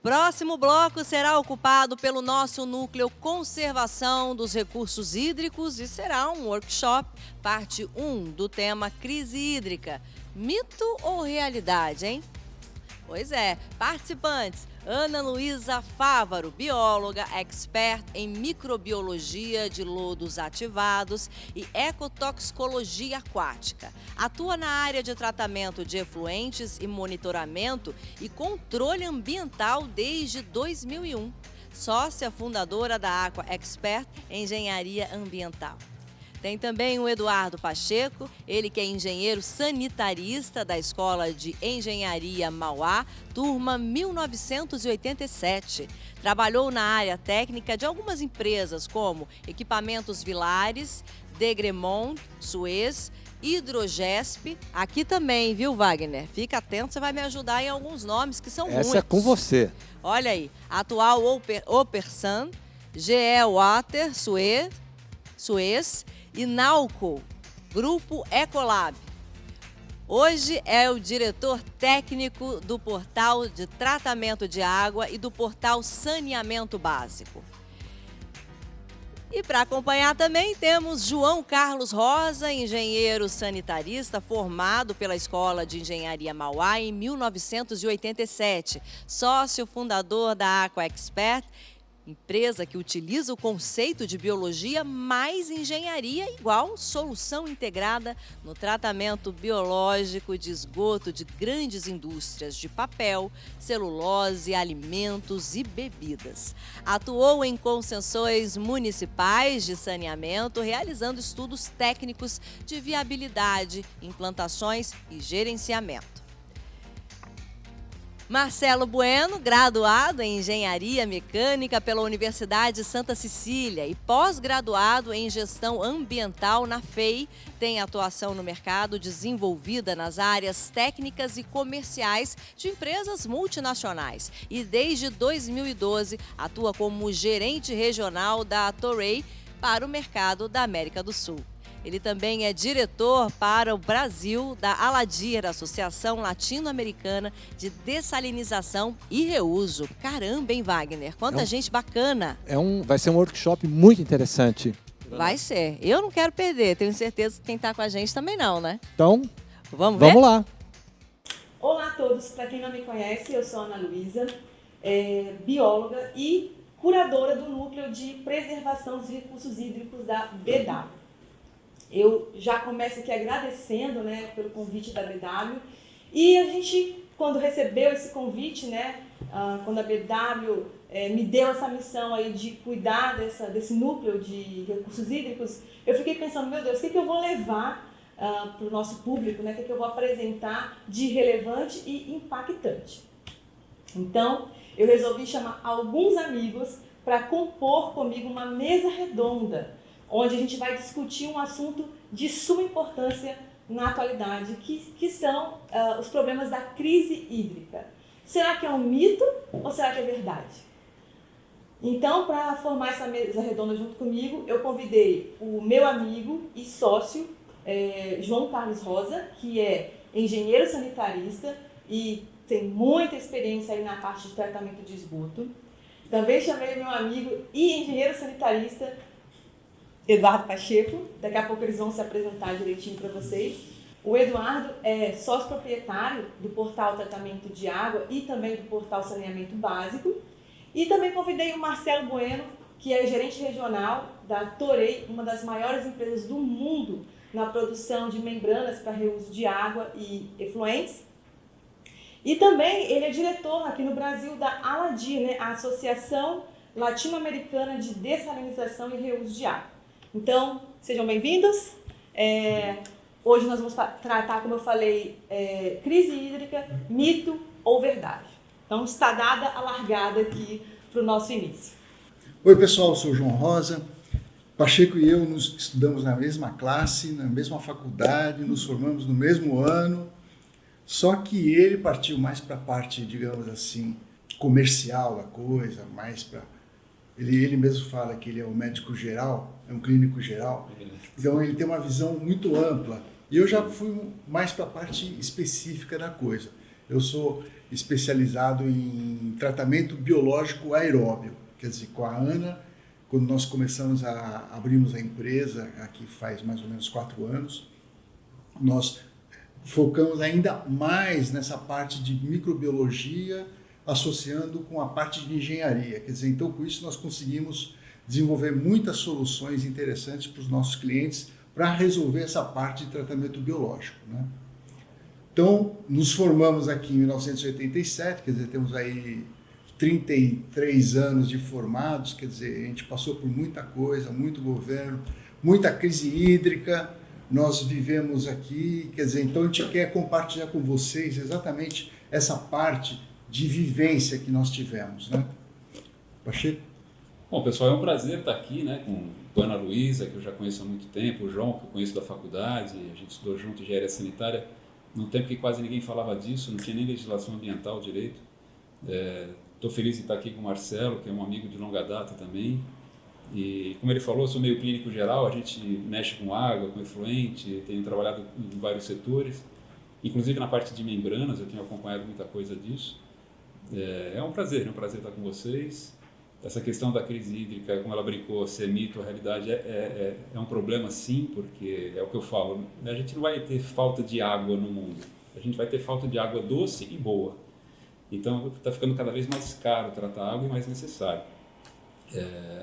próximo bloco será ocupado pelo nosso núcleo Conservação dos Recursos Hídricos e será um workshop, parte 1 do tema Crise Hídrica. Mito ou realidade, hein? Pois é, participantes: Ana Luísa Fávaro, bióloga, expert em microbiologia de lodos ativados e ecotoxicologia aquática. Atua na área de tratamento de efluentes e monitoramento e controle ambiental desde 2001. Sócia fundadora da Aqua Expert Engenharia Ambiental. Tem também o Eduardo Pacheco, ele que é engenheiro sanitarista da Escola de Engenharia Mauá, turma 1987. Trabalhou na área técnica de algumas empresas como Equipamentos Vilares, Degremont, Suez, Hidrogesp. Aqui também, viu, Wagner? Fica atento, você vai me ajudar em alguns nomes que são muitos. Essa é com você. Olha aí, atual Opersan, GE Water, Suez e Nalco, Grupo Ecolab. Hoje é o diretor técnico do Portal de Tratamento de Água e do Portal Saneamento Básico. E para acompanhar também temos João Carlos Rosa, engenheiro sanitarista formado pela Escola de Engenharia Mauá em 1987, sócio fundador da Aqua Expert, empresa que utiliza o conceito de biologia mais engenharia igual solução integrada no tratamento biológico de esgoto de grandes indústrias de papel, celulose, alimentos e bebidas. Atuou em concessões municipais de saneamento, realizando estudos técnicos de viabilidade, implantações e gerenciamento. Marcelo Bueno, graduado em Engenharia Mecânica pela Universidade Santa Cecília e pós-graduado em Gestão Ambiental na FEI, tem atuação no mercado desenvolvida nas áreas técnicas e comerciais de empresas multinacionais e desde 2012 atua como gerente regional da Toray para o mercado da América do Sul. Ele também é diretor para o Brasil da Aladir, Associação Latino-Americana de Dessalinização e Reuso. Caramba, hein, Wagner? Quanta gente bacana. Vai ser um workshop muito interessante. Vai ser. Eu não quero perder. Tenho certeza que quem está com a gente também não, né? Então, vamos ver? Vamos lá. Olá a todos. Para quem não me conhece, eu sou Ana Luísa, bióloga e curadora do Núcleo de Preservação dos Recursos Hídricos da BW. Eu já começo aqui agradecendo, né, pelo convite da BW. E a gente, quando recebeu esse convite, né, quando a BW me deu essa missão aí de cuidar desse núcleo de recursos hídricos, eu fiquei pensando, meu Deus, o que eu vou levar para o nosso público, né, o que eu vou apresentar de relevante e impactante. Então, eu resolvi chamar alguns amigos para compor comigo uma mesa redonda, onde a gente vai discutir um assunto de suma importância na atualidade, que são os problemas da crise hídrica. Será que é um mito ou será que é verdade? Então, para formar essa mesa redonda junto comigo, eu convidei o meu amigo e sócio, João Carlos Rosa, que é engenheiro sanitarista e tem muita experiência aí na parte de tratamento de esgoto. Também chamei meu amigo e engenheiro sanitarista, Eduardo Pacheco. Daqui a pouco eles vão se apresentar direitinho para vocês. O Eduardo é sócio proprietário do Portal Tratamento de Água e também do Portal Saneamento Básico. E também convidei o Marcelo Bueno, que é gerente regional da Toray, uma das maiores empresas do mundo na produção de membranas para reuso de água e efluentes. E também ele é diretor aqui no Brasil da Aladir, né, a Associação Latino-Americana de Dessalinização e Reuso de Água. Então, sejam bem-vindos. Hoje nós vamos tratar, como eu falei, crise hídrica, mito ou verdade. Então, está dada a largada aqui para o nosso início. Oi, pessoal, eu sou o João Rosa. Pacheco e eu nos estudamos na mesma classe, na mesma faculdade, nos formamos no mesmo ano, só que ele partiu mais para a parte, digamos assim, comercial da coisa, mais para... Ele mesmo fala que ele é um médico geral, é um clínico geral, então ele tem uma visão muito ampla. E eu já fui mais para a parte específica da coisa. Eu sou especializado em tratamento biológico aeróbio. Quer dizer, com a Ana, quando nós começamos abrimos a empresa, aqui faz mais ou menos 4 anos, nós focamos ainda mais nessa parte de microbiologia, associando com a parte de engenharia. Quer dizer, então com isso nós conseguimos desenvolver muitas soluções interessantes para os nossos clientes para resolver essa parte de tratamento biológico, né? Então, nos formamos aqui em 1987, quer dizer, temos aí 33 anos de formados, quer dizer, a gente passou por muita coisa, muito governo, muita crise hídrica, nós vivemos aqui, quer dizer, então a gente quer compartilhar com vocês exatamente essa parte de vivência que nós tivemos, né? Pacheco? Bom, pessoal, é um prazer estar aqui, né, com a Ana Luísa, que eu já conheço há muito tempo, o João, que eu conheço da faculdade, a gente estudou junto engenharia sanitária, num tempo que quase ninguém falava disso, não tinha nem legislação ambiental direito. Estou feliz de estar aqui com o Marcelo, que é um amigo de longa data também. E, como ele falou, eu sou meio clínico geral, a gente mexe com água, com efluente, tenho trabalhado em vários setores, inclusive na parte de membranas, eu tenho acompanhado muita coisa disso. É um prazer estar com vocês. Essa questão da crise hídrica, como ela brincou, se é mito ou realidade, é um problema sim, porque é o que eu falo, a gente não vai ter falta de água no mundo, a gente vai ter falta de água doce e boa. Então está ficando cada vez mais caro tratar água e mais necessário.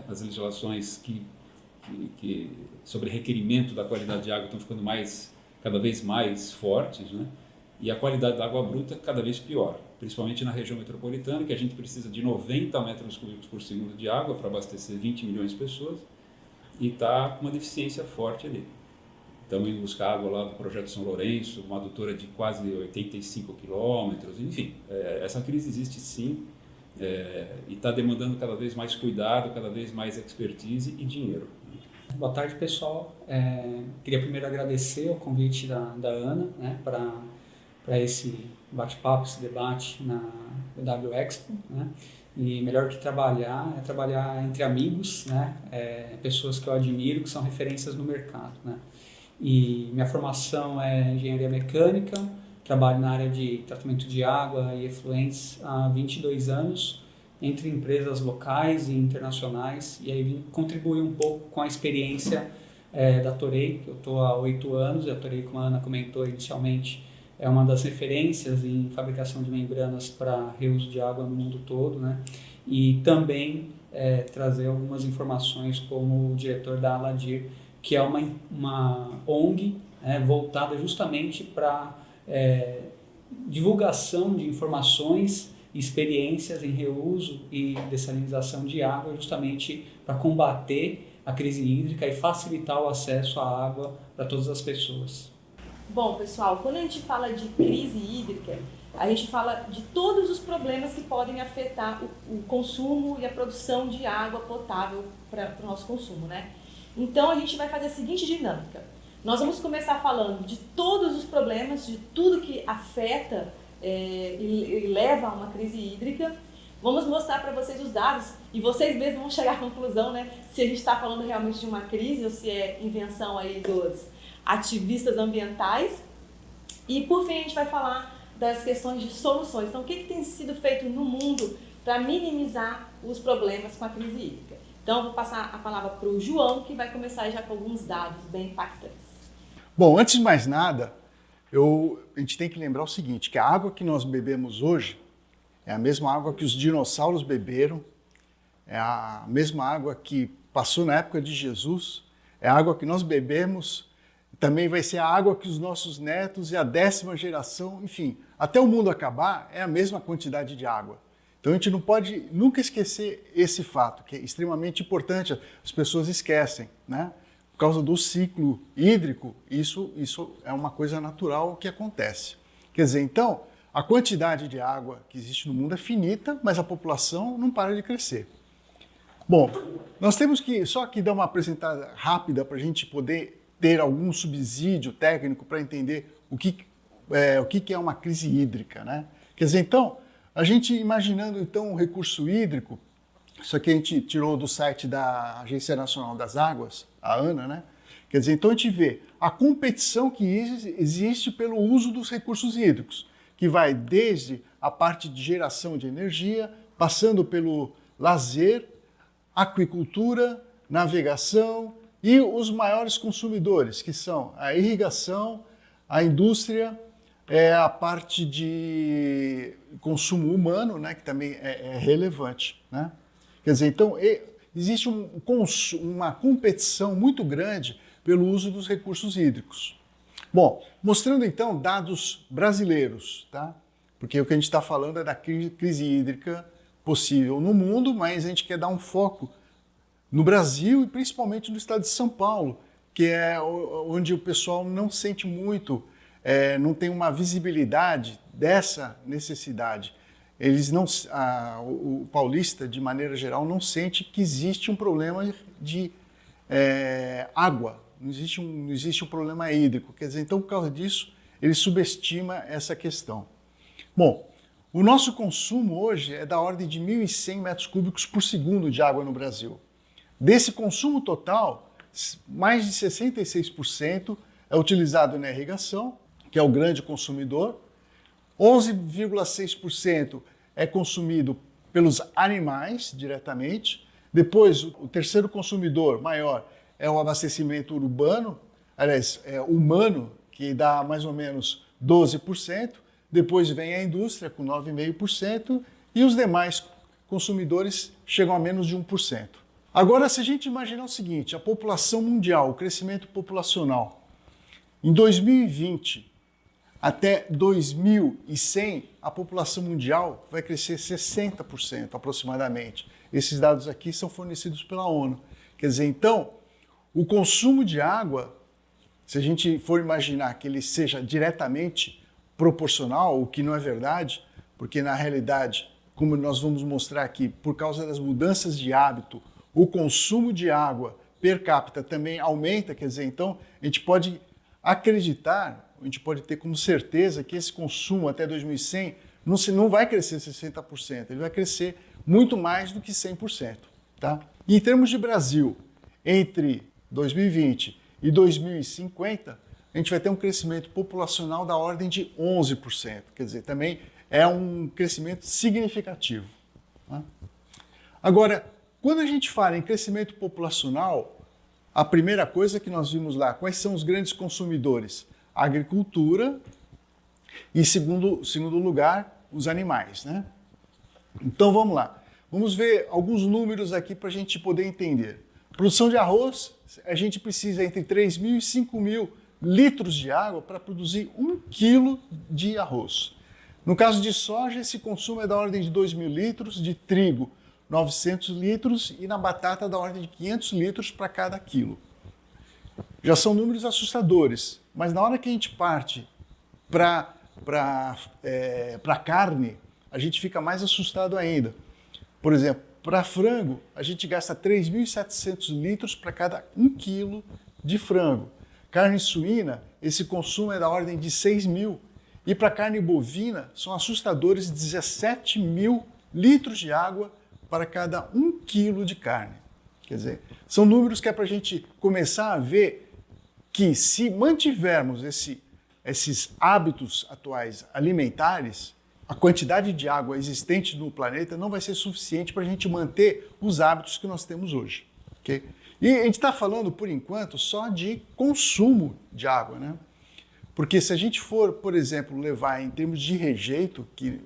As legislações sobre requerimento da qualidade de água estão ficando cada vez mais fortes, né? E a qualidade da água bruta cada vez pior, principalmente na região metropolitana, que a gente precisa de 90 metros cúbicos por segundo de água para abastecer 20 milhões de pessoas e está com uma deficiência forte ali. Estamos indo buscar água lá do Projeto São Lourenço, uma adutora de quase 85 quilômetros, enfim, essa crise existe sim e está demandando cada vez mais cuidado, cada vez mais expertise e dinheiro. Boa tarde, pessoal. Queria primeiro agradecer o convite da Ana, né, para esse bate-papo, esse debate na W Expo, né? E melhor que trabalhar é trabalhar entre amigos, né? Pessoas que eu admiro, que são referências no mercado, né? E minha formação é engenharia mecânica, trabalho na área de tratamento de água e efluentes há 22 anos, entre empresas locais e internacionais, e aí vim contribuir um pouco com a experiência da Torei, que eu estou há 8 anos, e a Torei, como a Ana comentou inicialmente, é uma das referências em fabricação de membranas para reuso de água no mundo todo, né? E também trazer algumas informações como o diretor da Aladir, que é uma ONG voltada justamente para divulgação de informações e experiências em reuso e dessalinização de água, justamente para combater a crise hídrica e facilitar o acesso à água para todas as pessoas. Bom, pessoal, quando a gente fala de crise hídrica, a gente fala de todos os problemas que podem afetar o consumo e a produção de água potável para o nosso consumo, né? Então, a gente vai fazer a seguinte dinâmica. Nós vamos começar falando de todos os problemas, de tudo que afeta e leva a uma crise hídrica. Vamos mostrar para vocês os dados e vocês mesmos vão chegar à conclusão, né, se a gente está falando realmente de uma crise ou se é invenção aí dos ativistas ambientais. E por fim a gente vai falar das questões de soluções. Então, o que tem sido feito no mundo para minimizar os problemas com a crise hídrica? Então, eu vou passar a palavra para o João, que vai começar já com alguns dados bem impactantes. Bom, antes de mais nada, a gente tem que lembrar o seguinte, que a água que nós bebemos hoje é a mesma água que os dinossauros beberam, é a mesma água que passou na época de Jesus, é a água que nós bebemos, também vai ser a água que os nossos netos e a 10ª geração, enfim, até o mundo acabar, é a mesma quantidade de água. Então a gente não pode nunca esquecer esse fato, que é extremamente importante, as pessoas esquecem, né? Por causa do ciclo hídrico, isso é uma coisa natural que acontece. Quer dizer, então, a quantidade de água que existe no mundo é finita, mas a população não para de crescer. Bom, nós temos que só aqui dar uma apresentada rápida para a gente poder ter algum subsídio técnico para entender o que é uma crise hídrica, né? Quer dizer, então, a gente imaginando então um recurso hídrico, isso aqui a gente tirou do site da Agência Nacional das Águas, a ANA, né? Quer dizer, então a gente vê a competição que existe pelo uso dos recursos hídricos. que vai desde a parte de geração de energia, passando pelo lazer, aquicultura, navegação e os maiores consumidores, que são a irrigação, a indústria, a parte de consumo humano, né, que também é relevante, né? Quer dizer, então, existe uma competição muito grande pelo uso dos recursos hídricos. Bom, mostrando então dados brasileiros, tá? Porque o que a gente está falando é da crise hídrica possível no mundo, mas a gente quer dar um foco no Brasil e principalmente no estado de São Paulo, que é onde o pessoal não sente muito, não tem uma visibilidade dessa necessidade. Eles não, o paulista, de maneira geral, não sente que existe um problema de água, não existe um problema hídrico. Quer dizer, então, por causa disso, ele subestima essa questão. Bom, o nosso consumo hoje é da ordem de 1.100 metros cúbicos por segundo de água no Brasil. Desse consumo total, mais de 66% é utilizado na irrigação, que é o grande consumidor, 11,6% é consumido pelos animais diretamente. Depois, o terceiro consumidor maior é o abastecimento urbano, aliás, humano, que dá mais ou menos 12%. Depois vem a indústria com 9,5% e os demais consumidores chegam a menos de 1%. Agora, se a gente imaginar o seguinte, a população mundial, o crescimento populacional, em 2020 até 2100, a população mundial vai crescer 60% aproximadamente. Esses dados aqui são fornecidos pela ONU. Quer dizer, então, o consumo de água, se a gente for imaginar que ele seja diretamente proporcional, o que não é verdade, porque na realidade, como nós vamos mostrar aqui, por causa das mudanças de hábito, o consumo de água per capita também aumenta, quer dizer, então a gente pode acreditar, a gente pode ter como certeza que esse consumo até 2100 não vai crescer 60%, ele vai crescer muito mais do que 100%. Tá? E em termos de Brasil, entre 2020 e 2050, a gente vai ter um crescimento populacional da ordem de 11%, quer dizer, também é um crescimento significativo. Tá? Agora, quando a gente fala em crescimento populacional, a primeira coisa que nós vimos lá, quais são os grandes consumidores? A agricultura e, segundo lugar, os animais, né? Então vamos lá. Vamos ver alguns números aqui para a gente poder entender. Produção de arroz, a gente precisa entre 3.000 e 5.000 litros de água para produzir 1 quilo de arroz. No caso de soja, esse consumo é da ordem de 2.000 litros, de trigo 900 litros e na batata da ordem de 500 litros para cada quilo. Já são números assustadores, mas na hora que a gente parte para carne, a gente fica mais assustado ainda. Por exemplo, para frango, a gente gasta 3.700 litros para cada 1 quilo de frango. Carne suína, esse consumo é da ordem de 6.000. E para carne bovina, são assustadores 17.000 litros de água para cada 1 quilo de carne. Quer dizer, são números que é para a gente começar a ver que se mantivermos esses hábitos atuais alimentares, a quantidade de água existente no planeta não vai ser suficiente para a gente manter os hábitos que nós temos hoje. Okay? E a gente está falando, por enquanto, só de consumo de água, né? Porque se a gente for, por exemplo, levar em termos de rejeito, que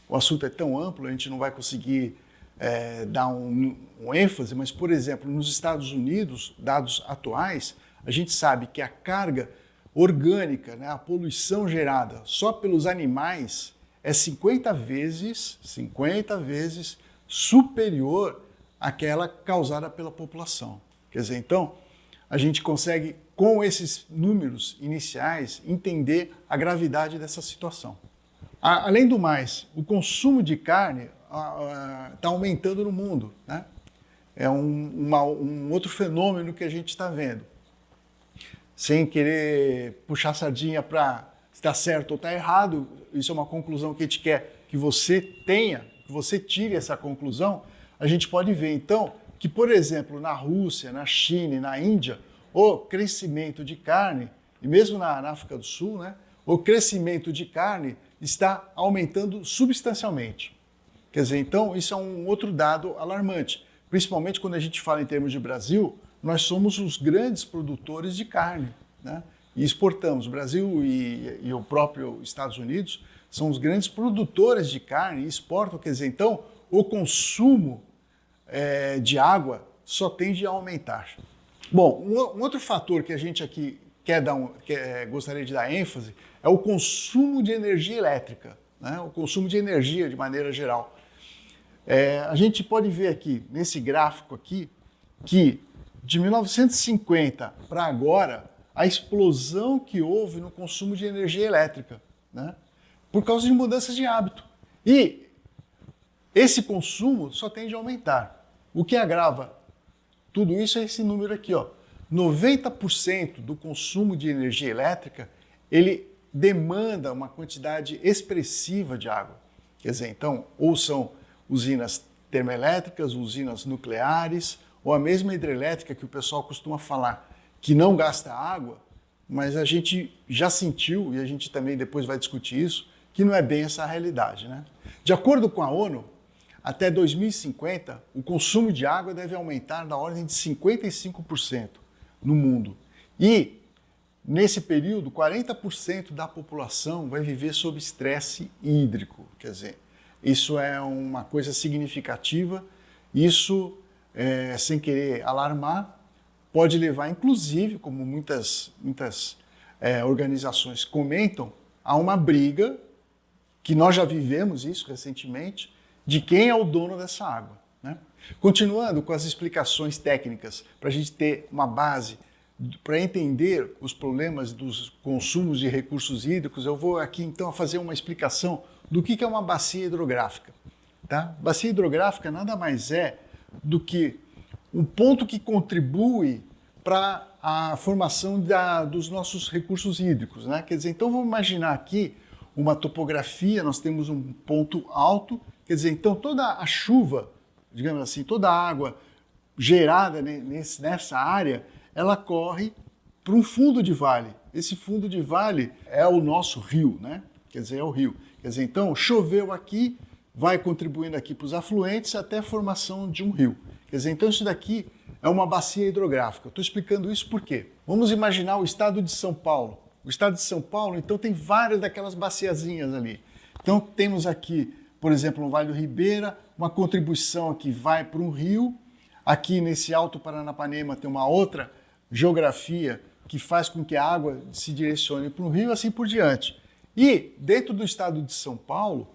o assunto é tão amplo, a gente não vai conseguir dar um ênfase, mas, por exemplo, nos Estados Unidos, dados atuais, a gente sabe que a carga orgânica, né, a poluição gerada só pelos animais é 50 vezes superior àquela causada pela população. Quer dizer, então, a gente consegue, com esses números iniciais, entender a gravidade dessa situação. Além do mais, o consumo de carne está aumentando no mundo, né? É um outro fenômeno que a gente está vendo. Sem querer puxar sardinha para se está certo ou está errado, isso é uma conclusão que a gente quer que você tenha, que você tire essa conclusão, a gente pode ver, então, que, por exemplo, na Rússia, na China e na Índia, o crescimento de carne, e mesmo na África do Sul, né, o crescimento de carne está aumentando substancialmente. Quer dizer, então, isso é um outro dado alarmante. Principalmente quando a gente fala em termos de Brasil, nós somos os grandes produtores de carne, né? E exportamos. O Brasil e o próprio Estados Unidos são os grandes produtores de carne e exportam. Quer dizer, então, o consumo de água só tende a aumentar. Bom, um outro fator que a gente aqui gostaria de dar ênfase é o consumo de energia elétrica, né? O consumo de energia de maneira geral. A gente pode ver aqui, nesse gráfico aqui, que de 1950 para agora, a explosão que houve no consumo de energia elétrica, né? Por causa de mudanças de hábito. E esse consumo só tende a aumentar. O que agrava tudo isso é esse número aqui, ó. 90% do consumo de energia elétrica, ele demanda uma quantidade expressiva de água. Quer dizer, então, ou são usinas termoelétricas, usinas nucleares, ou a mesma hidrelétrica que o pessoal costuma falar, que não gasta água, mas a gente já sentiu, e a gente também depois vai discutir isso, que não é bem essa a realidade, né? De acordo com a ONU, até 2050, o consumo de água deve aumentar na ordem de 55% no mundo. E, nesse período, 40% da população vai viver sob estresse hídrico. Quer dizer, isso é uma coisa significativa. Isso, sem querer alarmar, pode levar, inclusive, como muitas organizações comentam, a uma briga, que nós já vivemos isso recentemente, de quem é o dono dessa água, né? Continuando com as explicações técnicas, para a gente ter uma base para entender os problemas dos consumos de recursos hídricos, eu vou aqui então fazer uma explicação do que é uma bacia hidrográfica. Tá? Bacia hidrográfica nada mais é do que um ponto que contribui para a formação dos nossos recursos hídricos, né? Quer dizer, então vamos imaginar aqui uma topografia, nós temos um ponto alto, quer dizer, então toda a chuva, digamos assim, toda a água gerada nessa área, ela corre para um fundo de vale. Esse fundo de vale é o nosso rio, né? Quer dizer, é o rio. Quer dizer, então choveu aqui, vai contribuindo aqui para os afluentes até a formação de um rio. Quer dizer, então isso daqui é uma bacia hidrográfica. Eu estou explicando isso por quê? Vamos imaginar o estado de São Paulo. O estado de São Paulo, então, tem várias daquelas baciazinhas ali. Então, temos aqui, por exemplo, no Vale do Ribeira, uma contribuição que vai para um rio. Aqui, nesse Alto Paranapanema, tem uma outra geografia que faz com que a água se direcione para um rio, assim por diante. E, dentro do estado de São Paulo,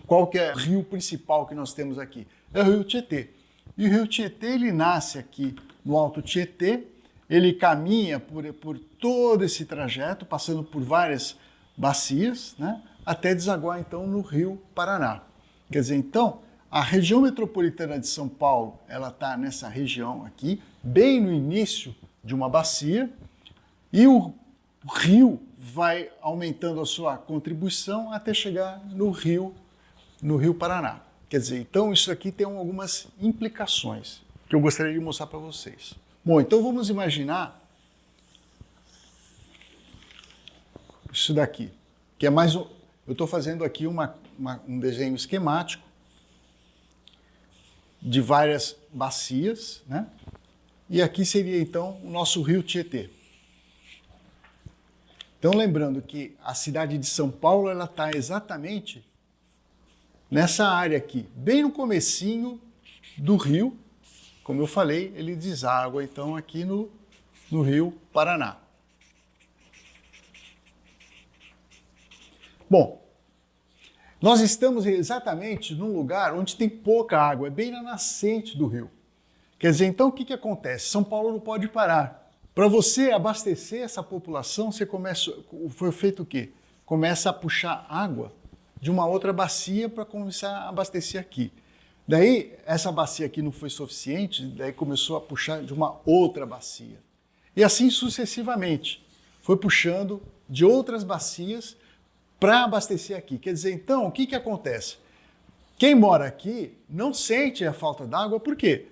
qual que é o rio principal que nós temos aqui? É o Rio Tietê. E o Rio Tietê, ele nasce aqui no Alto Tietê, ele caminha por todo esse trajeto, passando por várias bacias, né, até desaguar, então, no Rio Paraná. Quer dizer, então, a região metropolitana de São Paulo, ela está nessa região aqui, bem no início de uma bacia, e o rio vai aumentando a sua contribuição até chegar no Rio Paraná. Quer dizer, então, isso aqui tem algumas implicações que eu gostaria de mostrar para vocês. Bom, então vamos imaginar isso daqui, que é mais um... Eu estou fazendo aqui um desenho esquemático de várias bacias, né? E aqui seria, então, o nosso rio Tietê. Então, lembrando que a cidade de São Paulo, ela está exatamente nessa área aqui, bem no comecinho do rio. Como eu falei, ele deságua, então, aqui no Rio Paraná. Bom, nós estamos exatamente num lugar onde tem pouca água, é bem na nascente do rio. Quer dizer, então, o que acontece? São Paulo não pode parar. Para você abastecer essa população, foi feito o quê? Começa a puxar água de uma outra bacia para começar a abastecer aqui. Daí, essa bacia aqui não foi suficiente, daí começou a puxar de uma outra bacia. E assim sucessivamente. Foi puxando de outras bacias para abastecer aqui. Quer dizer, então, o que acontece? Quem mora aqui não sente a falta d'água, por quê?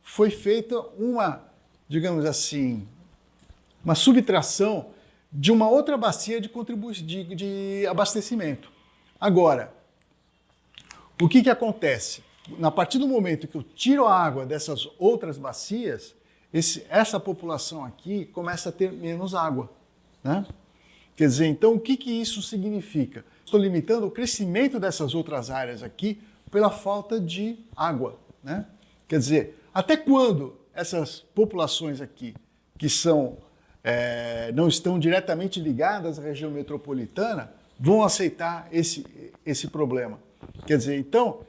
Foi feita uma, digamos assim, uma subtração de uma outra bacia de abastecimento. Agora, o que acontece? A partir do momento que eu tiro a água dessas outras bacias, essa população aqui começa a ter menos água, né? Quer dizer, então o que isso significa? Estou limitando o crescimento dessas outras áreas aqui pela falta de água, né? Quer dizer, até quando essas populações aqui, que não estão diretamente ligadas à região metropolitana, vão aceitar esse problema? Quer dizer, então,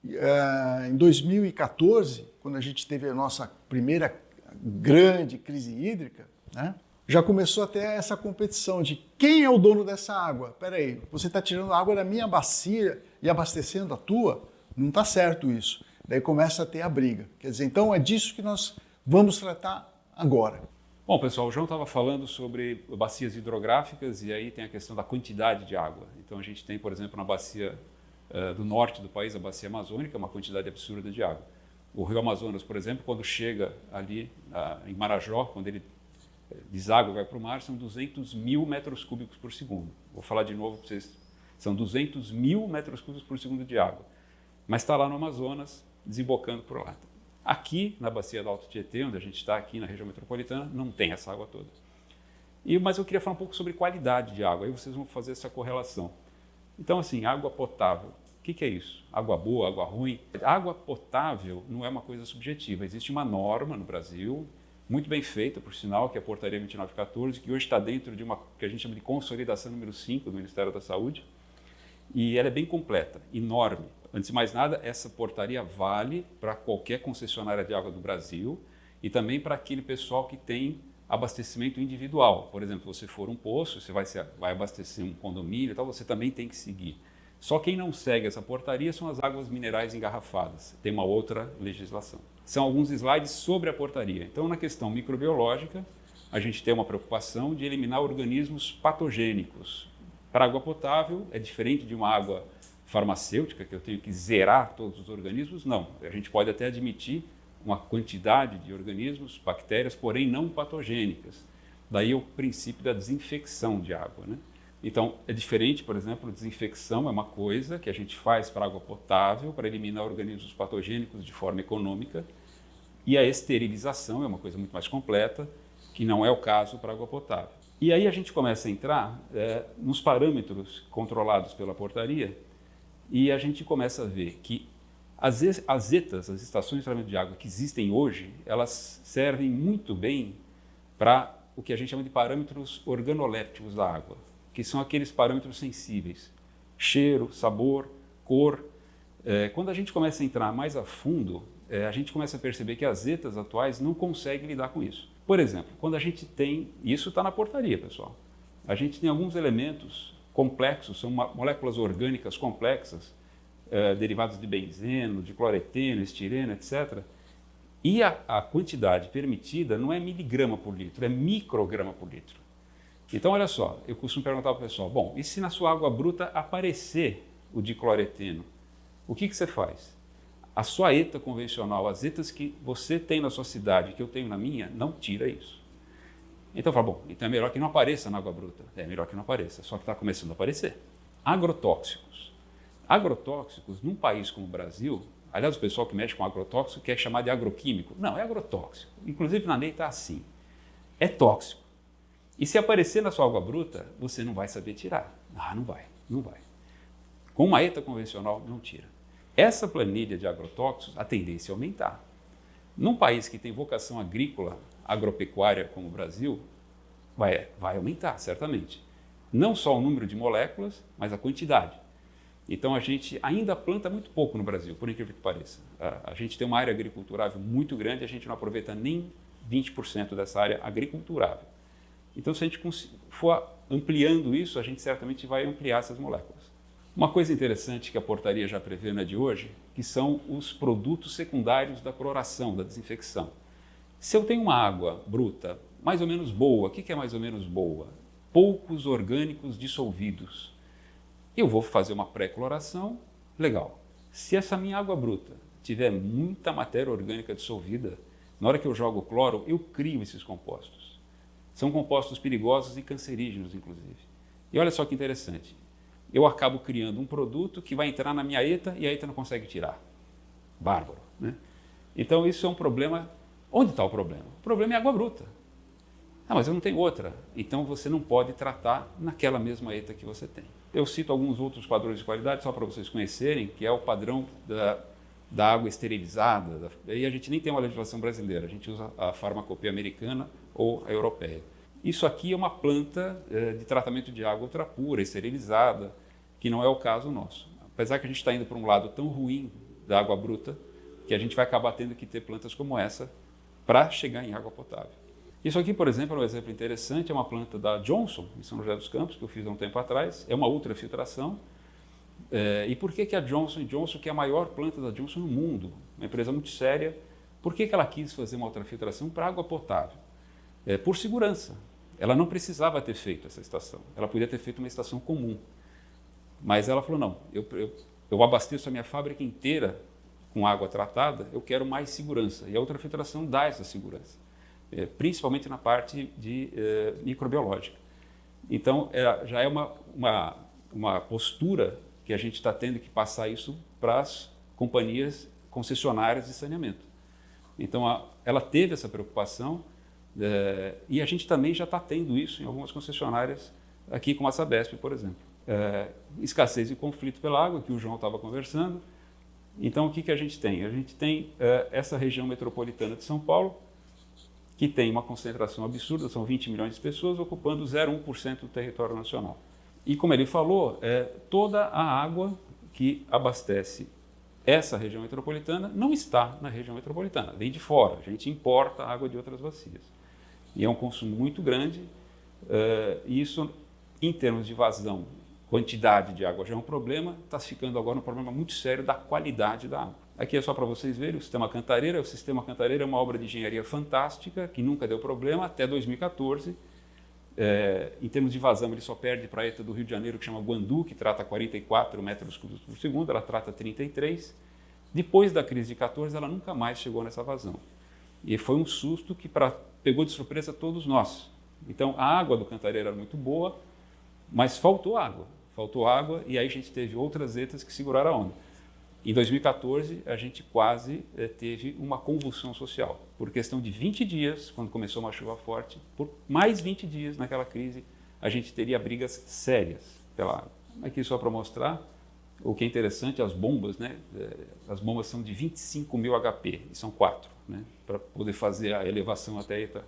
em 2014, quando a gente teve a nossa primeira grande crise hídrica, né, já começou a ter essa competição de quem é o dono dessa água. Espera aí, você está tirando água da minha bacia e abastecendo a tua? Não está certo isso. Daí começa a ter a briga. Quer dizer, então é disso que nós vamos tratar agora. Bom, pessoal, o João estava falando sobre bacias hidrográficas e aí tem a questão da quantidade de água. Então a gente tem, por exemplo, na bacia do norte do país, a bacia amazônica, uma quantidade absurda de água. O rio Amazonas, por exemplo, quando chega ali em Marajó, quando ele deságua e vai para o mar, são 200 mil metros cúbicos por segundo. Vou falar de novo para vocês. São 200 mil metros cúbicos por segundo de água. Mas está lá no Amazonas, desembocando por lá. Aqui, na bacia do Alto Tietê, onde a gente está aqui na região metropolitana, não tem essa água toda. Mas eu queria falar um pouco sobre qualidade de água, aí vocês vão fazer essa correlação. Então, assim, água potável. O que é isso? Água boa, água ruim? Água potável não é uma coisa subjetiva. Existe uma norma no Brasil, muito bem feita, por sinal, que é a Portaria 2914, que hoje está dentro de uma que a gente chama de Consolidação número 5 do Ministério da Saúde, e ela é bem completa, enorme. Antes de mais nada, essa portaria vale para qualquer concessionária de água do Brasil e também para aquele pessoal que tem abastecimento individual. Por exemplo, se você for um poço, você vai abastecer um condomínio e tal, você também tem que seguir. Só quem não segue essa portaria são as águas minerais engarrafadas. Tem uma outra legislação. São alguns slides sobre a portaria. Então, na questão microbiológica, a gente tem uma preocupação de eliminar organismos patogênicos. Para água potável, é diferente de uma água farmacêutica, que eu tenho que zerar todos os organismos. Não, a gente pode até admitir uma quantidade de organismos, bactérias, porém não patogênicas. Daí o princípio da desinfecção de água, né? Então, é diferente, por exemplo, a desinfecção é uma coisa que a gente faz para água potável, para eliminar organismos patogênicos de forma econômica, e a esterilização é uma coisa muito mais completa, que não é o caso para água potável. E aí a gente começa a entrar nos parâmetros controlados pela portaria, e a gente começa a ver que as ETAs, as estações de tratamento de água que existem hoje, elas servem muito bem para o que a gente chama de parâmetros organolépticos da água, que são aqueles parâmetros sensíveis, cheiro, sabor, cor. Quando a gente começa a entrar mais a fundo, a gente começa a perceber que as ETAs atuais não conseguem lidar com isso. Por exemplo, quando a gente tem, isso está na portaria, pessoal, a gente tem alguns elementos complexos, são moléculas orgânicas complexas, derivados de benzeno, de cloreteno, estireno, etc. E a quantidade permitida não é miligrama por litro, é micrograma por litro. Então, olha só, eu costumo perguntar para o pessoal, bom, e se na sua água bruta aparecer o dicloreteno, o que você faz? A sua ETA convencional, as ETAs que você tem na sua cidade, que eu tenho na minha, não tira isso. Então eu falo, bom, então é melhor que não apareça na água bruta. É melhor que não apareça, só que está começando a aparecer. Agrotóxicos. Agrotóxicos, num país como o Brasil, aliás, o pessoal que mexe com agrotóxico quer chamar de agroquímico. Não, é agrotóxico. Inclusive na lei está assim. É tóxico. E se aparecer na sua água bruta, você não vai saber tirar. Ah, não vai. Com uma ETA convencional, não tira. Essa planilha de agrotóxicos, a tendência é aumentar. Num país que tem vocação agrícola, agropecuária como o Brasil, vai aumentar, certamente. Não só o número de moléculas, mas a quantidade. Então a gente ainda planta muito pouco no Brasil, por incrível que pareça. A gente tem uma área agriculturável muito grande e a gente não aproveita nem 20% dessa área agriculturável. Então, se a gente for ampliando isso, a gente certamente vai ampliar essas moléculas. Uma coisa interessante que a portaria já prevê na de hoje, que são os produtos secundários da cloração, da desinfecção. Se eu tenho uma água bruta mais ou menos boa, o que é mais ou menos boa? Poucos orgânicos dissolvidos. Eu vou fazer uma pré-cloração, legal. Se essa minha água bruta tiver muita matéria orgânica dissolvida, na hora que eu jogo cloro, eu crio esses compostos. São compostos perigosos e cancerígenos, inclusive. E olha só que interessante. Eu acabo criando um produto que vai entrar na minha ETA e a ETA não consegue tirar. Bárbaro, né? Então isso é um problema. Onde está o problema? O problema é água bruta. Ah, mas eu não tenho outra. Então você não pode tratar naquela mesma ETA que você tem. Eu cito alguns outros padrões de qualidade, só para vocês conhecerem, que é o padrão da água esterilizada. E a gente nem tem uma legislação brasileira, a gente usa a farmacopia americana ou a europeia. Isso aqui é uma planta de tratamento de água ultrapura, esterilizada, que não é o caso nosso. Apesar que a gente está indo para um lado tão ruim da água bruta, que a gente vai acabar tendo que ter plantas como essa para chegar em água potável. Isso aqui, por exemplo, é um exemplo interessante, é uma planta da Johnson, em São José dos Campos, que eu fiz há um tempo atrás, é uma ultrafiltração. E por que a Johnson Johnson, que é a maior planta da Johnson no mundo, uma empresa muito séria, por que ela quis fazer uma ultrafiltração para água potável? Por segurança. Ela não precisava ter feito essa estação, ela podia ter feito uma estação comum. Mas ela falou, não, eu abasteço a minha fábrica inteira com água tratada, eu quero mais segurança. E a ultrafiltração dá essa segurança. Principalmente na parte de microbiológica. Então, já é uma postura que a gente está tendo que passar isso para as companhias concessionárias de saneamento. Então, ela teve essa preocupação e a gente também já está tendo isso em algumas concessionárias, aqui como a Sabesp, por exemplo. Escassez e conflito pela água, que o João estava conversando. Então, o que a gente tem? A gente tem essa região metropolitana de São Paulo, que tem uma concentração absurda, são 20 milhões de pessoas ocupando 0,1% do território nacional. E como ele falou, toda a água que abastece essa região metropolitana não está na região metropolitana, vem de fora, a gente importa água de outras bacias. E é um consumo muito grande, e isso, em termos de vazão, quantidade de água já é um problema, está ficando agora um problema muito sério da qualidade da água. Aqui é só para vocês verem o Sistema Cantareira. O Sistema Cantareira é uma obra de engenharia fantástica, que nunca deu problema, até 2014. Em termos de vazão, ele só perde para a ETA do Rio de Janeiro, que chama Guandu, que trata 44 metros cúbicos por segundo, ela trata 33. Depois da crise de 14, ela nunca mais chegou nessa vazão. E foi um susto que pegou de surpresa todos nós. Então, a água do Cantareira era muito boa, mas faltou água. Faltou água e aí a gente teve outras ETAs que seguraram a onda. Em 2014, a gente quase teve uma convulsão social. Por questão de 20 dias, quando começou uma chuva forte, por mais 20 dias naquela crise, a gente teria brigas sérias pela água. Aqui só para mostrar o que é interessante, as bombas, né? As bombas são de 25 mil HP, e são 4, né? Para poder fazer a elevação até a ETA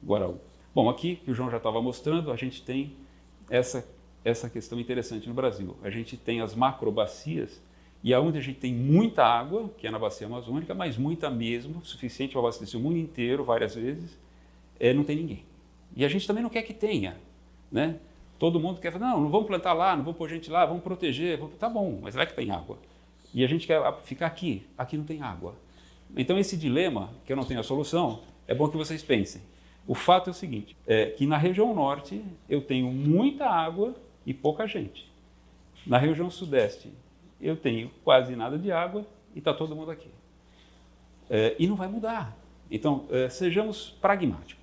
Guaraú. Bom, aqui, que o João já estava mostrando, a gente tem essa questão interessante no Brasil. A gente tem as macrobacias, e aonde a gente tem muita água, que é na bacia amazônica, mas muita mesmo, suficiente para abastecer o mundo inteiro várias vezes, não tem ninguém. E a gente também não quer que tenha, né? Todo mundo quer falar, não vamos plantar lá, não vamos pôr gente lá, vamos proteger. Tá bom, mas vai que tem água. E a gente quer ficar aqui não tem água. Então esse dilema, que eu não tenho a solução, é bom que vocês pensem. O fato é o seguinte, que na região norte eu tenho muita água e pouca gente. Na região sudeste eu tenho quase nada de água e está todo mundo aqui. E não vai mudar. Então, sejamos pragmáticos.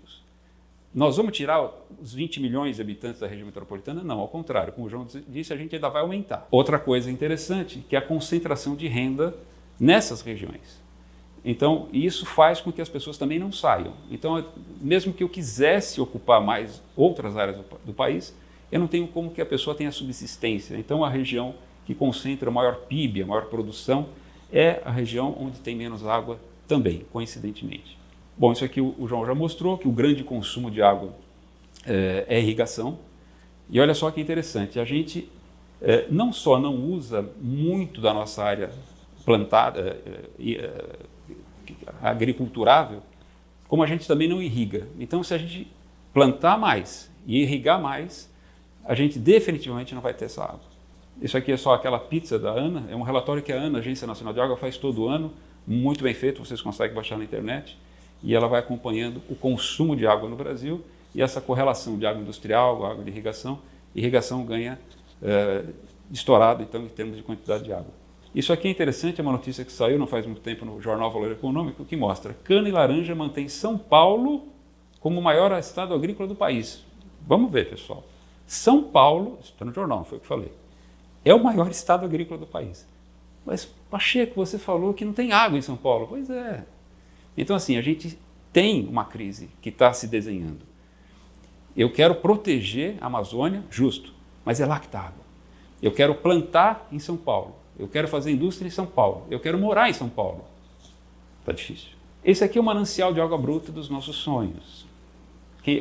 Nós vamos tirar os 20 milhões de habitantes da região metropolitana? Não, ao contrário. Como o João disse, a gente ainda vai aumentar. Outra coisa interessante, que é a concentração de renda nessas regiões. Então, isso faz com que as pessoas também não saiam. Então, mesmo que eu quisesse ocupar mais outras áreas do país, eu não tenho como que a pessoa tenha subsistência. Então, a região que concentra o maior PIB, a maior produção, é a região onde tem menos água também, coincidentemente. Bom, isso aqui o João já mostrou, que o grande consumo de água é irrigação. E olha só que interessante, a gente não só não usa muito da nossa área plantada, agriculturável, como a gente também não irriga. Então, se a gente plantar mais e irrigar mais, a gente definitivamente não vai ter essa água. Isso aqui é só aquela pizza da ANA, é um relatório que a ANA, Agência Nacional de Água, faz todo ano, muito bem feito, vocês conseguem baixar na internet, e ela vai acompanhando o consumo de água no Brasil e essa correlação de água industrial, água de irrigação. Irrigação ganha estourado, então, em termos de quantidade de água. Isso aqui é interessante, é uma notícia que saiu não faz muito tempo no jornal Valor Econômico, que mostra cana e laranja mantém São Paulo como o maior estado agrícola do país. Vamos ver, pessoal. São Paulo, isso está no jornal, não foi o que eu falei, é o maior estado agrícola do país. Mas, Pacheco, você falou que não tem água em São Paulo. Pois é. Então, assim, a gente tem uma crise que está se desenhando. Eu quero proteger a Amazônia, justo, mas é lá que está a água. Eu quero plantar em São Paulo. Eu quero fazer indústria em São Paulo. Eu quero morar em São Paulo. Está difícil. Esse aqui é o manancial de água bruta dos nossos sonhos.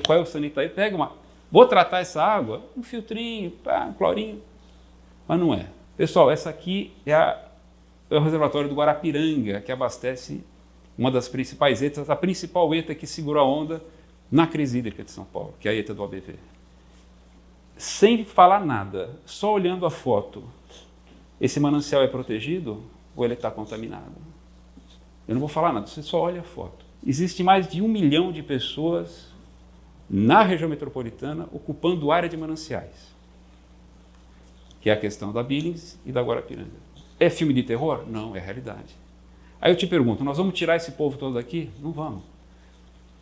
Qual é o sanitário? Pega uma... Vou tratar essa água, um filtrinho, um clorinho. Mas não é. Pessoal, essa aqui é o reservatório do Guarapiranga, que abastece uma das principais ETAs, a principal ETA que segura a onda na crise hídrica de São Paulo, que é a ETA do ABV. Sem falar nada, só olhando a foto, esse manancial é protegido ou ele está contaminado? Eu não vou falar nada, você só olha a foto. Existe mais de 1 milhão de pessoas na região metropolitana ocupando área de mananciais, que é a questão da Billings e da Guarapiranga. É filme de terror? Não, é realidade. Aí eu te pergunto, nós vamos tirar esse povo todo daqui? Não vamos.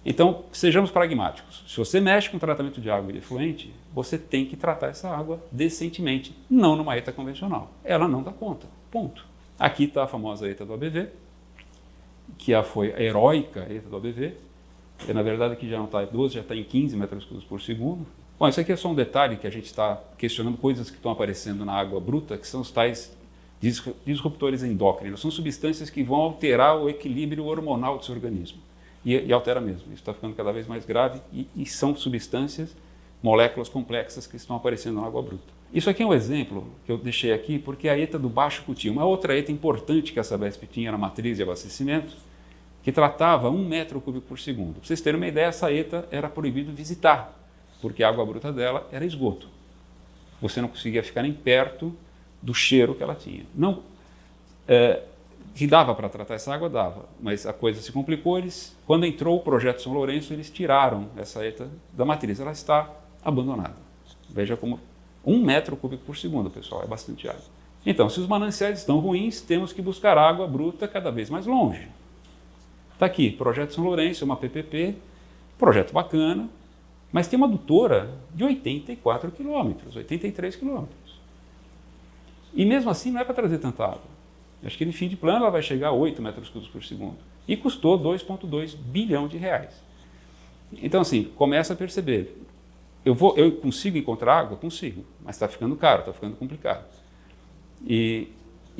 Então, sejamos pragmáticos. Se você mexe com tratamento de água e efluente, você tem que tratar essa água decentemente, não numa ETA convencional. Ela não dá conta, ponto. Aqui está a famosa ETA do ABV, que foi a heróica ETA do ABV, que na verdade aqui já não está em 12, já está em 15 metros cúbicos por segundo. Bom, isso aqui é só um detalhe que a gente está questionando coisas que estão aparecendo na água bruta, que são os tais disruptores endócrinos. São substâncias que vão alterar o equilíbrio hormonal do seu organismo. E altera mesmo. Isso está ficando cada vez mais grave e são substâncias, moléculas complexas que estão aparecendo na água bruta. Isso aqui é um exemplo que eu deixei aqui porque é a ETA do Baixo Cuti, uma outra ETA importante que a Sabesp tinha na matriz de abastecimento, que tratava 1 metro cúbico por segundo. Para vocês terem uma ideia, essa ETA era proibido visitar, porque a água bruta dela era esgoto. Você não conseguia ficar nem perto do cheiro que ela tinha. Não, que dava para tratar essa água, dava, mas a coisa se complicou. Quando entrou o projeto São Lourenço, eles tiraram essa ETA da matriz. Ela está abandonada. Veja como 1 metro cúbico por segundo, pessoal, é bastante água. Então, se os mananciais estão ruins, temos que buscar água bruta cada vez mais longe. Está aqui, projeto São Lourenço, uma PPP, projeto bacana, mas tem uma adutora de 84 quilômetros, 83 quilômetros. E mesmo assim não é para trazer tanta água. Acho que no fim de plano ela vai chegar a 8 metros cúbicos por segundo. E custou 2,2 bilhão de reais. Então, assim, começa a perceber. Eu consigo encontrar água? Consigo, mas está ficando caro, está ficando complicado. E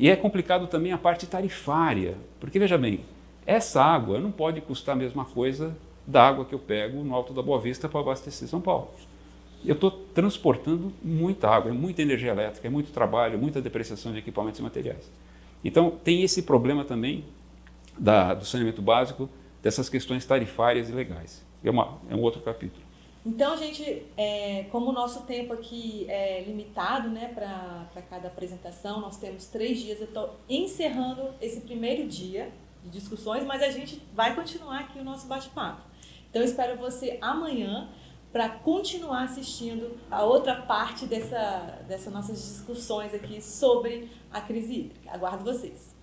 é complicado também a parte tarifária, porque, veja bem, essa água não pode custar a mesma coisa da água que eu pego no Alto da Boa Vista para abastecer São Paulo. Eu estou transportando muita água, é muita energia elétrica, é muito trabalho, muita depreciação de equipamentos e materiais. Então, tem esse problema também do saneamento básico, dessas questões tarifárias e legais. É um outro capítulo. Então, gente, como o nosso tempo aqui é limitado, né, para cada apresentação, nós temos 3 dias. Eu estou encerrando esse primeiro dia de discussões, mas a gente vai continuar aqui o nosso bate-papo. Então, eu espero você amanhã para continuar assistindo a outra parte dessas nossas discussões aqui sobre a crise hídrica. Aguardo vocês.